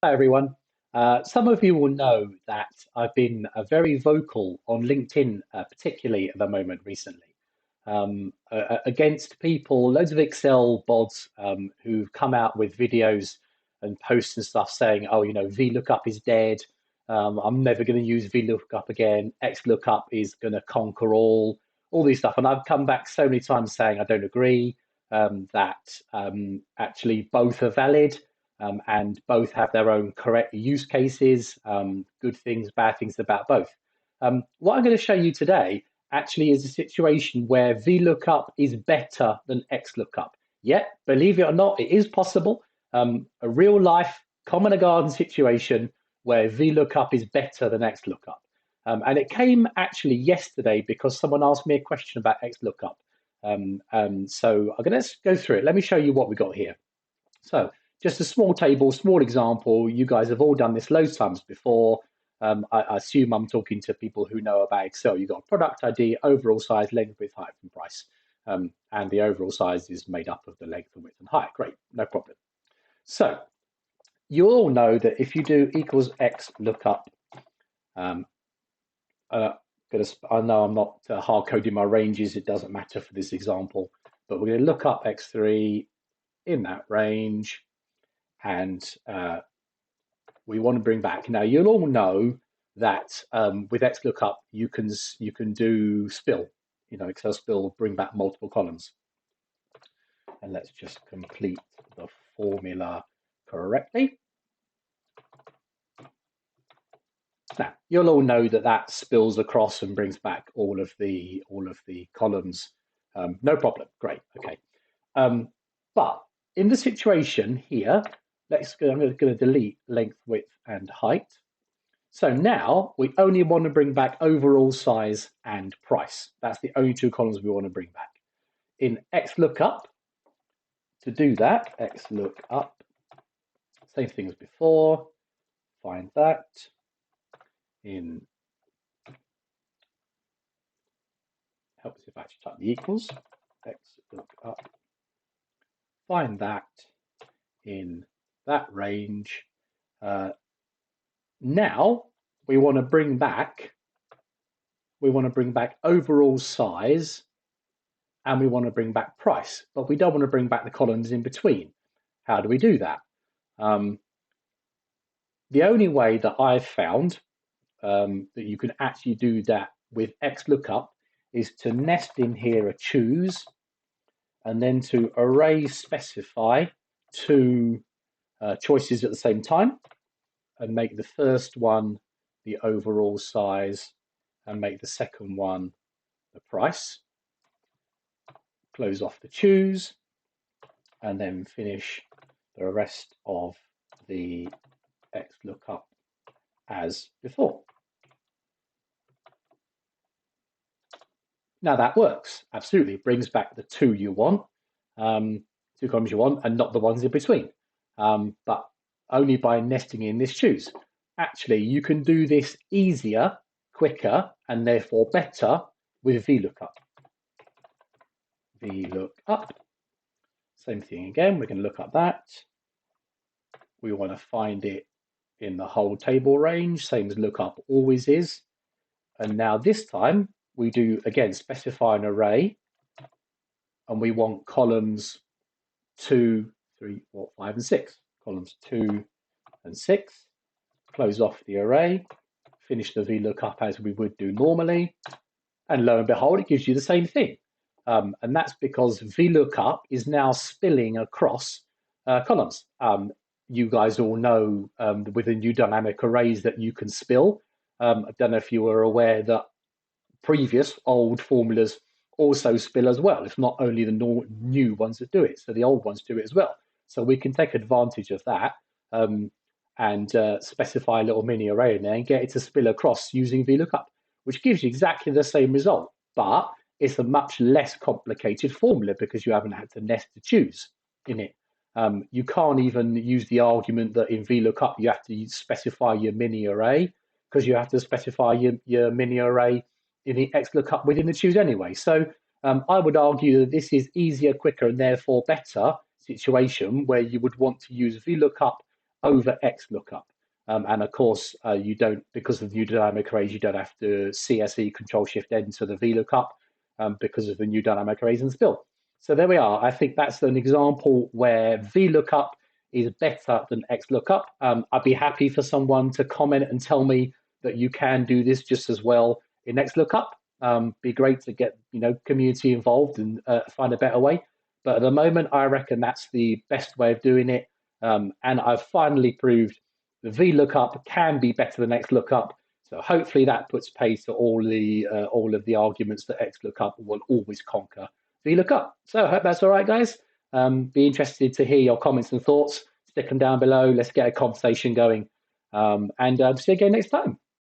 Hi everyone. Some of you will know that I've been very vocal on LinkedIn, particularly at the moment recently, against people, loads of Excel bots who've come out with videos and posts and stuff saying, oh, VLOOKUP is dead. I'm never going to use VLOOKUP again. XLOOKUP is going to conquer all these stuff. And I've come back so many times saying I don't agree, that actually both are valid. And both have their own correct use cases, good things, bad things about both. What I'm going to show you today actually is a situation where VLOOKUP is better than XLOOKUP. Yet, believe it or not, it is possible. A real life, common a garden situation where VLOOKUP is better than XLOOKUP. And it came actually yesterday because someone asked me a question about XLOOKUP. So I'm going to go through it. Let me show you what we got here. So just a small table, small example. You guys have all done this loads of times before. I assume I'm talking to people who know about Excel. You've got product ID, overall size, length, width, height, and price. And the overall size is made up of the length and width and height. Great, no problem. So you all know that if you do equals X lookup, I know I'm not hard coding my ranges. It doesn't matter for this example, but we're going to look up X3 in that range. And we want to bring back. Now, you'll all know that with XLOOKUP, you can do spill. Excel spill, bring back multiple columns. And let's just complete the formula correctly. Now, you'll all know that that spills across and brings back all of the columns. No problem. Great. Okay. But in the situation here, I'm going to delete length, width, and height. So now we only want to bring back overall size and price. That's the only two columns we want to bring back. In XLOOKUP, to do that, XLOOKUP, same thing as before, find that. Helps if I actually type the equals, XLOOKUP, find that in that range. Now we want to bring back overall size, and we want to bring back price, but we don't want to bring back the columns in between. How do we do that? The only way that I've found that you can actually do that with XLOOKUP is to nest in here a choose, and then to array specify two choices at the same time, and make the first one the overall size and make the second one the price. Close off the choose and then finish the rest of the XLOOKUP as before. Now that works, absolutely. It brings back the two you want, two columns you want, and not the ones in between. But only by nesting in this choose. Actually, you can do this easier, quicker, and therefore better with VLOOKUP. VLOOKUP. Same thing again. We're going to look up that. We want to find it in the whole table range, same as lookup always is. And now this time we do, again, specify an array, and we want columns 2, 3, 4, 5, and 6. Columns 2 and 6. Close off the array, finish the VLOOKUP as we would do normally, and lo and behold, it gives you the same thing. And that's because VLOOKUP is now spilling across columns. You guys all know with the new dynamic arrays that you can spill. I don't know if you were aware that previous old formulas also spill as well. It's not only the new ones that do it, so the old ones do it as well. So we can take advantage of that and specify a little mini array in there and get it to spill across using VLOOKUP, which gives you exactly the same result, but it's a much less complicated formula because you haven't had to nest to choose in it. You can't even use the argument that in VLOOKUP you have to specify your mini array, because you have to specify your mini array in the XLOOKUP within the choose anyway. So I would argue that this is easier, quicker, and therefore better situation where you would want to use VLOOKUP over XLOOKUP. And of course, you don't, because of the new dynamic arrays, you don't have to CSE Control Shift N to the VLOOKUP because of the new dynamic arrays in this build. So there we are. I think that's an example where VLOOKUP is better than XLOOKUP. I'd be happy for someone to comment and tell me that you can do this just as well in XLOOKUP. Be great to get community involved and find a better way. But at the moment, I reckon that's the best way of doing it. And I've finally proved the VLOOKUP can be better than XLOOKUP. So hopefully that puts pace to all of the arguments that XLOOKUP will always conquer VLOOKUP. So I hope that's all right, guys. Be interested to hear your comments and thoughts. Stick them down below. Let's get a conversation going. And see you again next time.